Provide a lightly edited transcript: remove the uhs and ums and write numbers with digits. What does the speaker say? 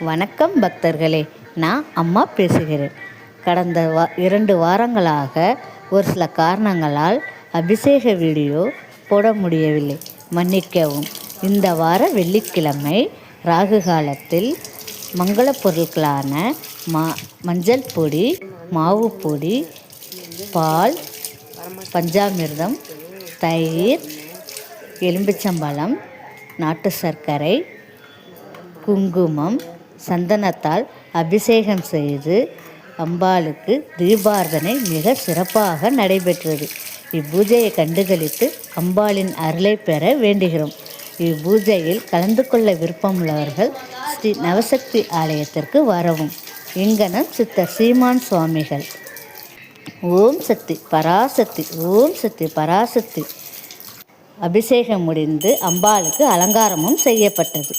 வணக்கம் பக்தர்களே, நான் அம்மா பேசுகிறேன். கடந்த 2 வாரங்களாக ஒரு சில காரணங்களால் அபிஷேக வீடியோ போட முடியவில்லை, மன்னிக்கவும். இந்த வார வெள்ளிக்கிழமை ராகு காலத்தில் மங்கள பொருட்களான மஞ்சள் பொடி, மாவு பொடி, பால், பஞ்சாமிர்தம், தயிர், எலும்பிச்சம்பழம், நாட்டு சர்க்கரை, குங்குமம், சந்தனத்தால் அபிஷேகம் செய்து அம்பாளுக்கு தீபார்த்தனை மிக சிறப்பாக நடைபெற்றது. இப்பூஜையை கண்டுகளித்து அம்பாளின் அருளை பெற வேண்டுகிறோம். இப்பூஜையில் கலந்து கொள்ள விருப்பமுள்ளவர்கள் ஸ்ரீ நவசக்தி ஆலயத்திற்கு வரவும். இங்கனம் சித்தர் சீமான் சுவாமிகள். ஓம் சக்தி பராசக்தி, ஓம் சக்தி பராசக்தி. அபிஷேகம் முடிந்து அம்பாளுக்கு அலங்காரமும் செய்யப்பட்டது.